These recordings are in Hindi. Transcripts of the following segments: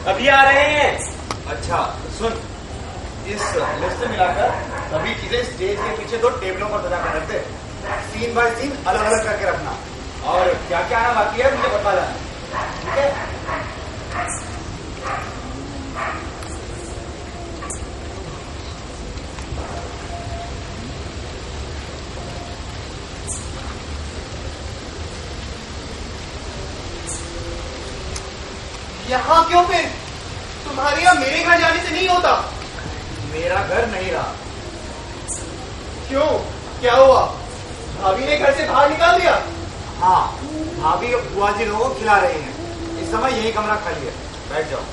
अभी आ रहे हैं। अच्छा सुन, इस लिस्ट से मिलाकर सभी चीजें स्टेज के पीछे 2 टेबलों पर सजा कर रख दे। सीन बाय सीन अलग अलग करके रखना, और क्या क्या आना बाकी है मुझे बता देना, ठीक है? यहाँ क्यों फिर? तुम्हारे या मेरे घर जाने से नहीं होता? मेरा घर नहीं रहा। क्यों, क्या हुआ? भाभी ने घर से बाहर निकाल दिया? हाँ, भाभी और बुआ जी लोगों को खिला रही हैं। इस समय यही कमरा खाली है, बैठ जाओ।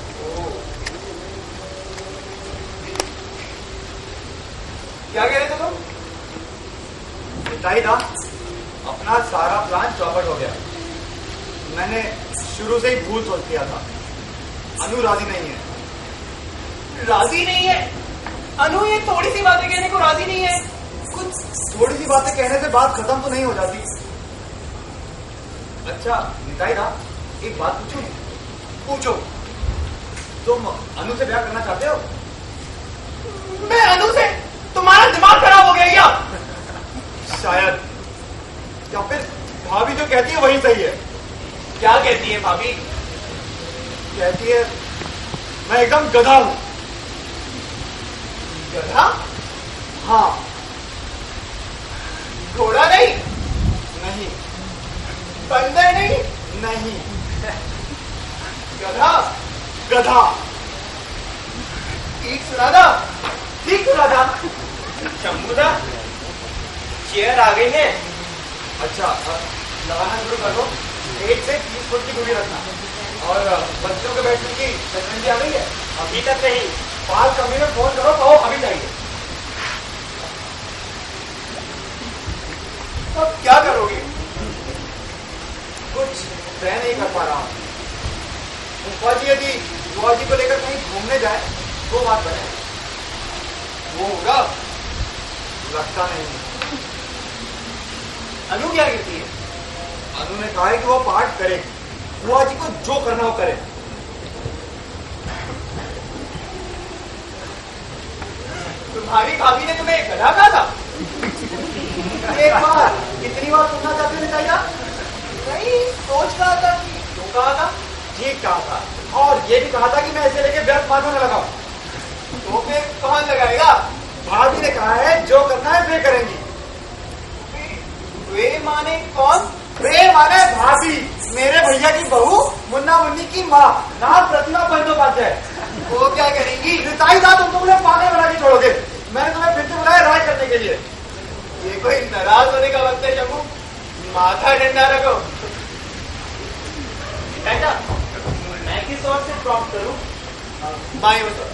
क्या कह रहे थे तुम? मिठाई था, अपना सारा प्लान चौपट हो गया। मैंने शुरू से ही भूल सोच लिया था। अनु राजी नहीं है। राजी नहीं है? अनु ये थोड़ी सी बातें कहने को राजी नहीं है? कुछ थोड़ी सी बातें कहने से बात खत्म तो नहीं हो जाती। अच्छा मिठाई था, एक बात पूछूं? पूछो। तुम अनु से ब्याह करना चाहते हो? मैं अनु से? तुम्हारा दिमाग खराब हो गया क्या? शायद, या फिर भाभी जो कहती है वही सही है। क्या कहती है भाभी? कहती है मैं एकदम गधा हूं। गधा? हाँ। घोड़ा नहीं? नहीं। बंदर नहीं? नहीं। गधा? गधा। ठीक सुना था? ठीक सुना था। शंभूदा, चेयर आ गई है। अच्छा, लगाना शुरू कर दो। 1 से 30 फुट की दूरी रखना, और बच्चों के बैठने की फैसिलिटी आ गई है? अभी तक नहीं। पाल कमी में फोन करो, कहो अभी चाहिए। अब क्या करोगे? कुछ तय नहीं कर पा रहा हूँ। बुआ जी यदि बुआ जी को लेकर कहीं घूमने जाए तो बात बने। वो होगा? लगता नहीं। अनु क्या कहती है? अनु ने कहा है कि वो पाठ करे, बुआ जी को जो करना हो करे। तुम्हारी भाभी ने तुम्हें गधा कहा था? एक बार, कितनी बार सुनना चाहते हो निताई? नहीं, सोच रहा था कि जो कहा था ठीक कहा था, और ये भी कहा था कि मैं इसे लेके व्यर्थ माथा न लगाऊं। तो फिर कौन लगाएगा? भाभी ने कहा है जो करना है वे करेंगी। वे माने कौन? वे माने भाभी, मेरे भैया की बहू, मुन्ना मुन्नी की माँ, नाम प्रतिभा बंदोपाध्याय। वो क्या करेंगी? निताई था, तुम तो मुझे पागल बना के छोड़ोगे। मैंने तुम्हें फिर से बुलाया राय करने के लिए। ये कोई नाराज होने का वक्त है शंभू? माथा ठंडा रखो। बेटा, मैं किस ओर से प्रॉम्प्ट करूं? बाइयों से।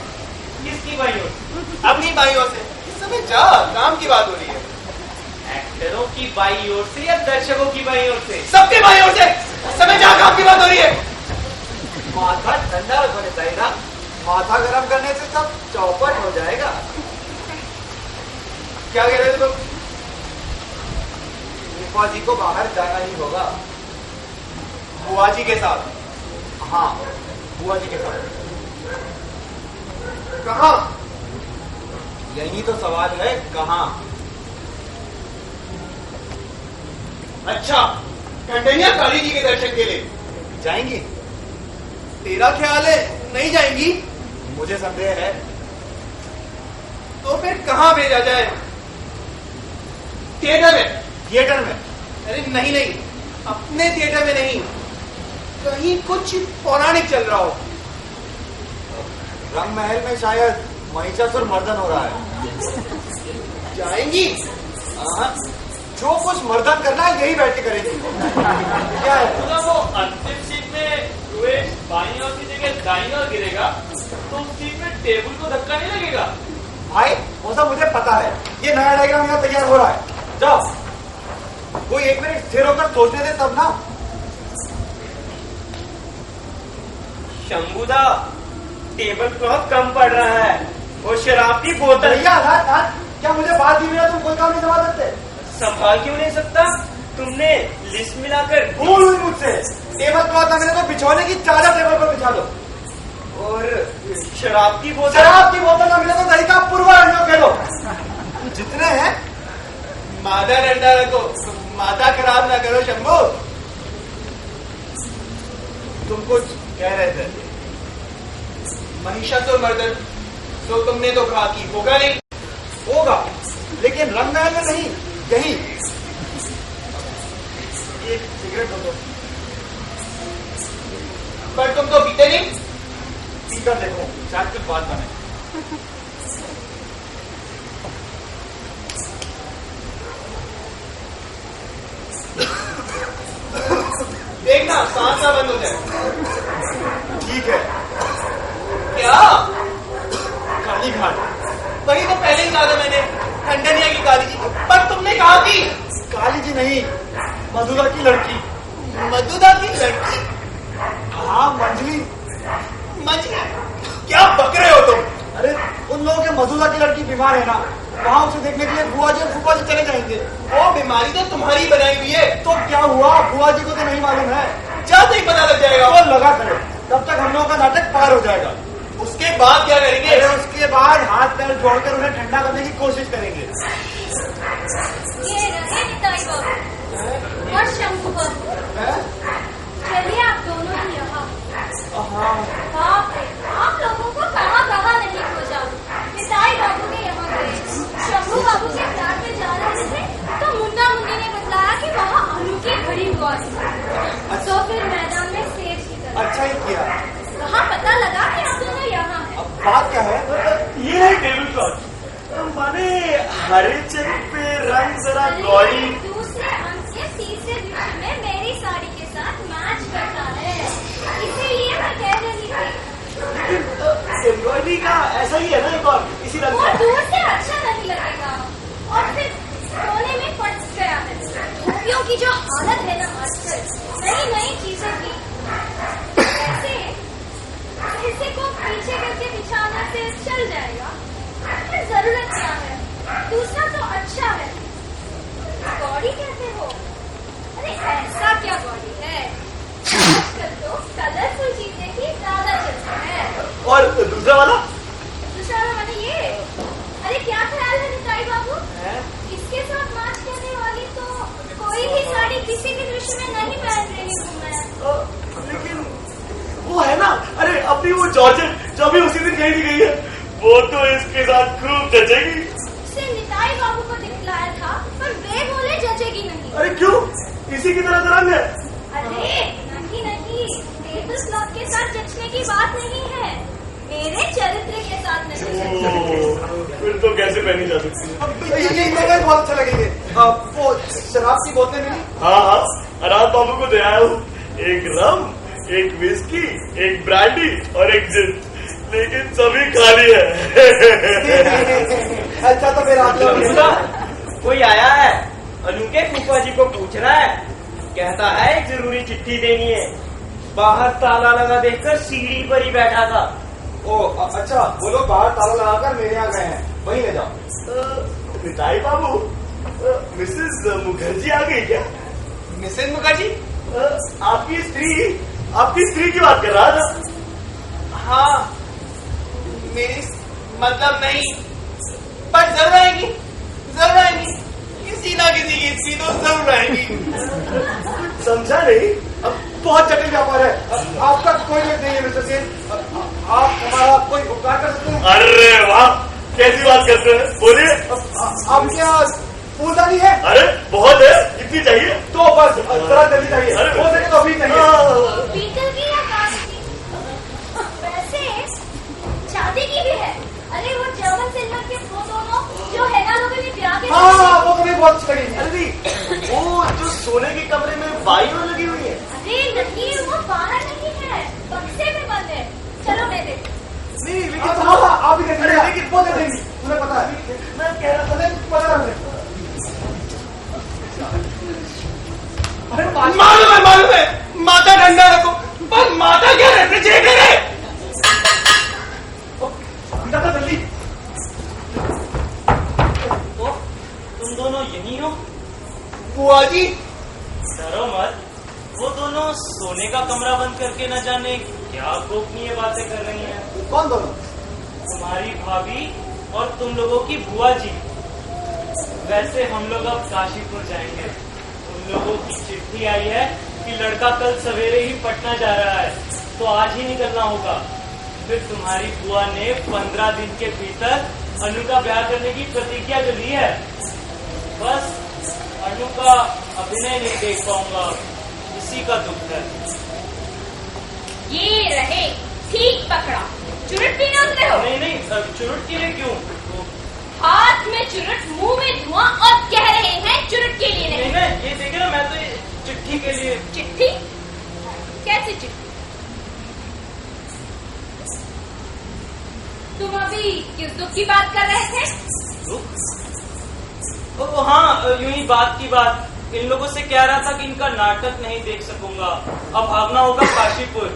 किसकी बाइयों से? अपनी बाइयों से। इस समय जा, काम की बात हो रही है। एक्टरों की बाई ओर से या दर्शकों की बाई ओर से? सबके बाइयों से। इस समय जा, काम की बात हो रही है। माथा ठंडा रखो निताई ना, माथा गर्म करने से सब चौपट हो जाएगा। क्या कह रहे थे तुम? बुआ जी को बाहर जाना ही होगा। बुआ जी के साथ? हाँ, बुआ जी के साथ। कहाँ? यही तो सवाल है, कहाँ? अच्छा, कंडैनिया काली जी के दर्शन के लिए जाएंगी? तेरा ख्याल है नहीं जाएंगी? मुझे संदेह है। तो फिर कहाँ भेजा जाए? थिएटर में? थिएटर में? अरे नहीं नहीं, अपने थिएटर में नहीं, कहीं कुछ पौराणिक चल रहा हो। रंग महल में शायद महिषासुर मर्दन हो रहा है। जाएंगी? हाँ, जो कुछ मर्दन करना है यही बैठ के करेंगी। क्या है? मतलब वो अंतिम सीट में ट्विस्ट बाईं ओर की जगह दाईं ओर गिरेगा तो उस सीट में टेबल को धक्का नहीं लगेगा? भाई वो सब मुझे पता है, ये नया डायग्राम यहाँ तैयार हो रहा है। जाओ, कोई 1 मिनट स्थिर होकर सोचने दे तब ना। शंभूदा, टेबल क्लॉथ कम पड़ रहा है, वो शराब की बोतल। भैया क्या मुझे बात ही मिला, तुम कोई काम नहीं संभाल सकते? संभाल क्यों नहीं सकता? तुमने लिस्ट मिलाकर भूल हुई मुझसे। टेबल क्लॉथ ना मिले तो बिछौने की चादर टेबल पर बिछा दो। शराब की बोतल? शराब की बोतल ना मिले तो दही का पूर्वा रंजो खेलो। जितने हैं मादा डंडा रखो, माता खराब ना करो शंभू। तुम कुछ कह रहे थे? महिषासुरमर्दन तो तुमने तो कहा कि होगा नहीं। होगा, लेकिन रंग महल में नहीं, यही। एक सिगरेट दो। पर तुम तो पीते नहीं। पीकर देखो, शायद कुछ बात बने। देखना सांस ना बंद हो जाए। ठीक है। क्या? काली घाट। वही तो पहले ही कहा था मैंने, खंडनिया की काली जी। पर तुमने कहा कि काली जी नहीं, मधुरा की लड़की। मधुदा की लड़की? हाँ, मंजली। मंजली? क्या बक रहे हो तुम? अरे उन लोगों के मधुरा की लड़की बीमार है ना, वहाँ उसे देखने के लिए बुआ जी और फूफा जी चले जाएंगे। वो बीमारी तो तुम्हारी बनाई हुई है। तो क्या हुआ, बुआ जी को तो नहीं मालूम है। जाते ही पता लग जाएगा। वो लगा करे, तब तक हम लोगों का नाटक पार हो जाएगा। उसके बाद क्या करेंगे? अरे उसके बाद हाथ पैर जोड़कर उन्हें ठंडा करने की कोशिश करेंगे। ये रहे निताई बाबू और शंभू बाबू। चलिए आप दोनों ही यहाँ। बाप रे, आप लोगों को कहाँ कहाँ नहीं खोजा। निताई बाबू के यहाँ गए, शंभू बाबू के प्यार में जा रहे थे तो मुन्ना मुन्नी ने बतलाया कि वहाँ आलू की घड़ी हुआ है। तो फिर मैदान में सेब की तरह। अच्छा ही किया। कहाँ पता लगा कि आप दोनों यहाँ हैं। अब बात क्या है? ये है टेबल क्लॉथ। माने हरे चेक पे रंग जरा गौरी। दूसरे अंक के तीसरे दृश्य में मेरी साड़ी के साथ मैच करता है, इसीलिए मैं कह रही थी। एम्ब्रॉयडरी का ऐसा ही है ना एक और इसी रंग वो का। दूर से अच्छा नहीं लगेगा और फिर सोने में फट गया है। धोबियों की जो हालत है ना आजकल, नई नई चीजों की, ऐसे किसी को पीछे करके बिछाने से चल जाएगा। फिर जरूरत क्या है? दूसरा तो अच्छा है। बॉडी कहते हो? अरे ऐसा क्या बॉडी है? आजकल तो कलरफुल चीजें ही ज्यादा चलती है। और दूसरा वाला? दूसरा वाला मैंने ये। अरे क्या ख्याल है निताई बाबू? इसके साथ मैच करने वाली तो कोई भी साड़ी किसी भी दृश्य में नहीं पहन रही हूँ मैं। लेकिन वो है ना, अरे अपनी वो जॉर्जेट जो अभी उसी दिन खरीदी गई है, वो तो इसके साथ खूब जचेगी। उसे निताई बाबू को दिखलाया था पर वे बोले जचेगी नहीं। अरे क्यों? इसी की तरह तो रंग है। अरे नहीं, टेबल क्लॉथ के साथ जचने की बात नहीं है, मेरे चरित्र के साथ नहीं। फिर तो कैसे पहनी जा सकती है? ये बहुत अच्छा लगेंगे। वो शराब की बोतलें मिली? हाँ हाँ, अनाथ बाबू को दे आया हूँ। एक रम, एक विस्की, एक ब्रांडी और एक जिन, लेकिन सभी खाली है। अच्छा तो फिर आप लोग कोई आया है? अनु के फूफा जी को पूछ रहा है, कहता है एक जरूरी चिट्ठी देनी है। बाहर ताला लगा देखकर सीढ़ी पर ही बैठा था। ओ अच्छा, वो लोग बाहर ताला लगाकर मेरे यहाँ गए हैं, वहीं ले जाओ। निताई बाबू, मिसेस मुखर्जी आ गई क्या? मिसेस मुखर्जी? आपकी स्त्री की बात कर रहा था। हाँ, मेरी मतलब नहीं, पर जरूर आएगी, जरूर आएगी। किसी ना किसी की स्त्री तो जरूर आएगी। समझा नहीं? अब बहुत जटिल व्यापार है। आपका कोई लेट नहीं है मिस्टर सेन। आप हमारा कोई उपकार कर सकते हैं? अरे वाह, कैसी बात करते हैं, बोलिए। आपके यहाँ फूलदानी है? अरे बहुत है, कितनी चाहिए? तो बस जरा जल्दी चाहिए, अरे, हो सके तो अभी चाहिए। पीतल की या कांच की? वैसे शादी की भी है। अरे वो जर्मन सिल्वर के वो दोनों जो है ना लोगों ने ब्याह के हाँ, वो तुम्हें बहुत अच्छी लगी। अरे वो जो सोने के कमरे में बाइयों लगी हुई है। अरे नहीं, वो बाहर नहीं है, बक्से में बंद है। चलो मैं देख। नहीं लेकिन हाँ, आप ही अरे लेकिन वो दे देंगी, तुम्हें पता है। मैं कह रहा था पता है। अरे मालूम है, माता डंडा रखो, पर माता क्या रेफ्रिजरेटर है? दादा जल्दी। तो तुम दोनों यही हो? बुआ जी, डरो मत, वो दोनों सोने का कमरा बंद करके न जाने क्या गोपनीय बातें कर रही हैं। कौन दोनों? तुम्हारी भाभी और तुम लोगों की बुआ जी। वैसे हम लोग अब काशीपुर जाएंगे। उन लोगों की चिट्ठी आई है कि लड़का कल सवेरे ही पटना जा रहा है, तो आज ही निकलना होगा। फिर तुम्हारी बुआ ने 15 दिन के भीतर अनु का ब्याह करने की प्रतिज्ञा जो ली है। बस अनु का अभिनय नहीं देख पाऊंगा, इसी का दुख है। ये रहे, ठीक पकड़ा। चुरुट पीने उतरे हो? नहीं नहीं, चुरुट के लिए क्यों? हाथ में चुरुट, मुंह में धुआं, और कह रहे हैं चुरुट के लिए नहीं। नहीं, ये देखे ना, मैं तो ये चिट्ठी के लिए। चिट्ठी? कैसी चिट्ठी? तुम अभी किस दुख की बात कर रहे थे? दुख? ओ हाँ, यूं ही बात की बात। इन लोगों से कह रहा था कि इनका नाटक नहीं देख सकूंगा, अब भागना होगा काशीपुर।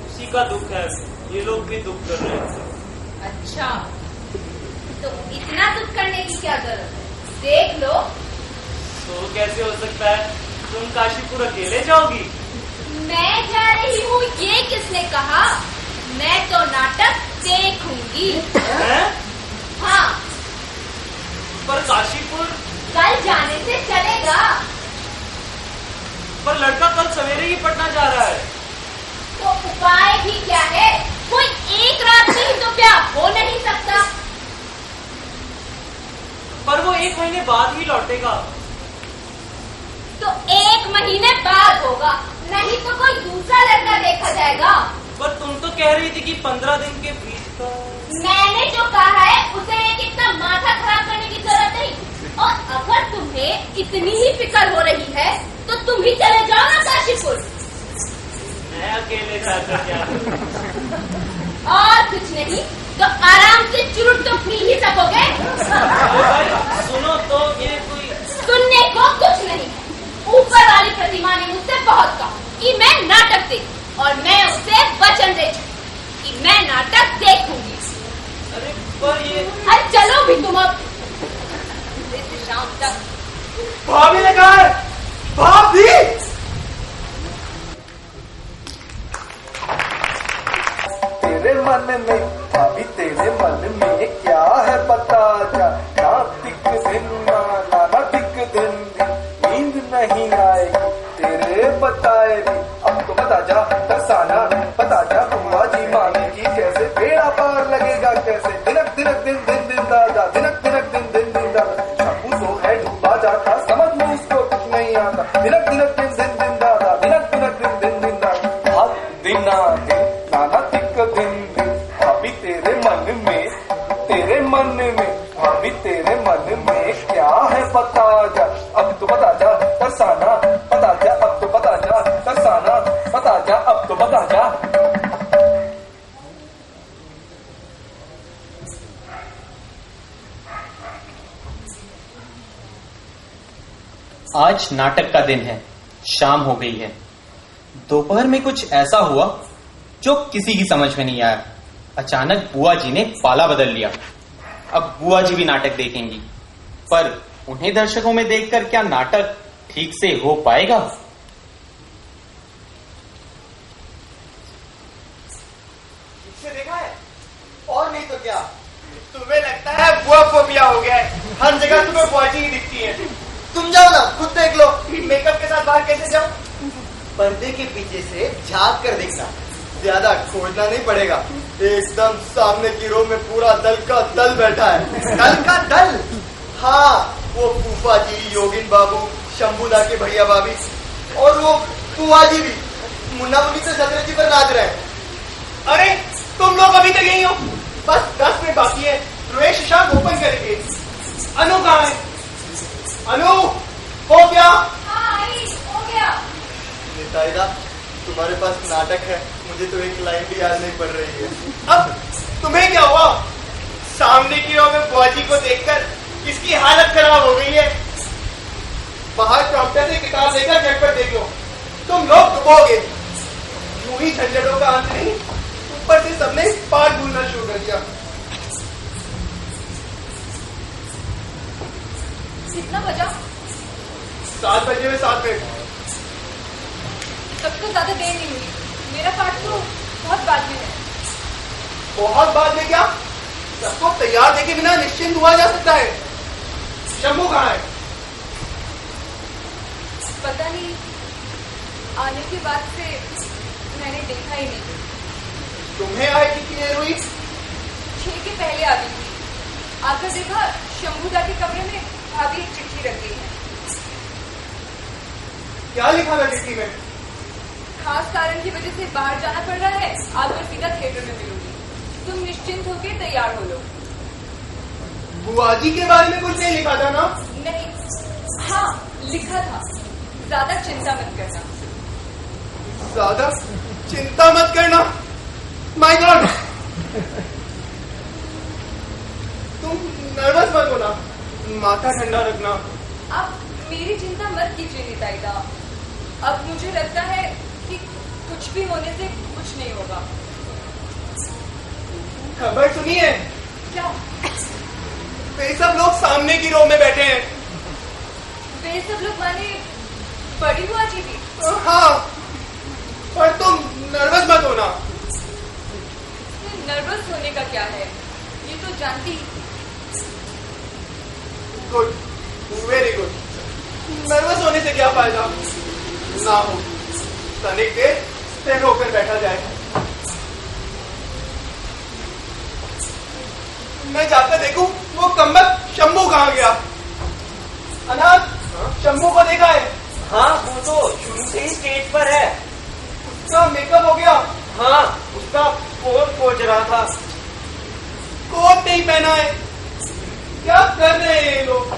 उसी का दुख है, ये लोग भी दुख कर रहे हैं। अच्छा, तो इतना दुख करने की क्या जरूरत है? देख लो। तो कैसे हो सकता है? तुम काशीपुर अकेले जाओगी? मैं जा रही हूँ ये किसने कहा? मैं तो नाटक देखूंगी। हैं? हाँ। पर काशीपुर? कल जाने से चलेगा। पर लड़का कल सवेरे ही पटना जा रहा है। तो उपाय भी क्या है? कोई एक रात में ही तो क्या हो नहीं सकता? पर वो 1 महीने बाद ही लौटेगा। तो 1 महीने बाद होगा, नहीं तो कोई दूसरा लड़का देखा जाएगा। पर तुम तो कह रही थी कि 15 दिन के भीतर। मैंने जो कहा है उसे इतना माथा खराब करने की जरूरत नहीं। और अगर तुम्हें इतनी ही फिक्र हो रही है तो तुम ही चले जाओ ना काशीपुर। मैं अकेले जाकर क्या करूं? और कुछ नहीं तो आराम से चुरुट तो पी ही सकोगे। अरे भाई सुनो तो, ये कोई सुनने को कुछ नहीं। ऊपर वाली प्रतिमा ने मुझसे बहुत कहा कि मैं नाटक देखूं, और मैं उसे वचन दे चुकी कि मैं नाटक देखूंगी। अरे पर ये अरे चलो भी तुम अब, इस शाम तक। भाभी ने कहा है, भाभी। तेरे मन में भाभी, तेरे मन में क्या है बता जा। नातिक दिन नातिक दिन नींद नहीं आएगी तेरे बताए भी। अब तो बता जा तरसाना, बता जा बुआ जी मांगेगी कैसे, बेड़ा पार लगेगा कैसे। दिनक दिनक दिन दिन दिन दादा, दिनक दिनक दिन दिन दिन दादा। शंभू तो है डूबा जाता, समझ में उसको कुछ नहीं आता। दिनक दिनक दिन दिन दिन दादा, दिनक दिनक दिन दिन दिन दादा। भाग दिन नाना तिक दिन दिन। भाभी तेरे मन में, तेरे मन में, भाभी तेरे मन में क्या है बता जा। अब तो बता जा तरसाना, बता जा अब तो बता जा तरसाना, बता जा अब तो बता जा। आज नाटक का दिन है, शाम हो गई है। दोपहर में कुछ ऐसा हुआ जो किसी की समझ में नहीं आया। अचानक बुआ जी ने पाला बदल लिया। अब बुआ जी भी नाटक देखेंगी, पर उन्हें दर्शकों में देखकर क्या नाटक ठीक से हो पाएगा? इससे देखा है? और नहीं तो क्या? तुम्हें लगता है बुआ फोबिया हो गया है, हर जगह तुम्हें बुआ जी ही दिखती है। तुम जाओ ना, खुद देख लो मेकअप के साथ बाहर कैसे जाओ। पर्दे के पीछे से झांक कर देखना, ज्यादा खोजना नहीं पड़ेगा। एकदम सामने की रो में पूरा दल का दल बैठा है। दल का दल? हाँ, वो फूफा जी, योगिन बाबू, शंभूदा के भैया भाभी, और वो बुआ जी भी मुन्ना मुन्नी से सतरंजी पर नाच रहे हैं। अरे तुम लोग अभी तक यही हो? बस 10 मिनट बाकी है, प्रवेश शाम ओपन करेंगे। अनु कहाँ है? अनु, हो गया? हो गया। निताईदा, तुम्हारे पास नाटक है, मुझे तो एक लाइन भी याद नहीं पड़ रही है। अब तुम्हें क्या हुआ? सामने की रो में बुआ जी को देखकर इसकी हालत खराब हो गई है। बाहर प्रॉम्प्टर से किताब लेकर झटपट देख लो, तुम लोग डूबोगे। यूं ही झंझटों का अंत नहीं, ऊपर से सबने पाठ भूलना शुरू कर दिया। कितना बजा? 7 बजे में 7 मिनट। तब तो ज्यादा देर नहीं हुई। मेरा पाठ तो बहुत बाद में है। बहुत बाद में क्या? सबको तैयार देखे बिना निश्चिंत हुआ जा सकता है। शंभू कहाँ है? पता नहीं, आने के बाद से मैंने देखा ही नहीं। तुम्हें आए कितनी देर हुई? 6 के पहले आ गई थी। आकर देखा शंभूदा के कमरे में भाभी एक चिट्ठी रख गई है। क्या लिखा था चिट्ठी में? खास कारण की वजह से बाहर जाना पड़ रहा है, आज मैं सीधा थिएटर में मिलूंगी। तुम निश्चिंत होकर तैयार हो लो। बुआ जी के बारे में कुछ नहीं लिखा था ना? नहीं, हाँ लिखा था, ज्यादा चिंता मत करना। ज्यादा चिंता मत करना? माय गॉड, तुम नर्वस मत होना, माथा ठंडा रखना। आप मेरी चिंता मत कीजिए निताईदा। अब मुझे लगता है कि कुछ भी होने से कुछ नहीं होगा। खबर सुनिए, क्या? वे सब लोग सामने की रो में बैठे हैं। वे सब लोग माने बड़ी बुआ जी भी? हाँ, पर तुम नर्वस मत होना। नर्वस होने का क्या है, ये तो जानती। Good, very good. नर्वस होने से क्या फायदा? ना हो, तनिक देर स्थिर होकर बैठा जाए। मैं जाकर देखूं वो कम्बक शंभू कहाँ गया। अनाथ, शंभू को देखा है? हाँ, वो तो शुरू से ही स्टेज पर है। उसका मेकअप हो गया? हाँ, उसका कोट खोज रहा था। कोट नहीं पहना है? क्या कर रहे हैं ये लोग?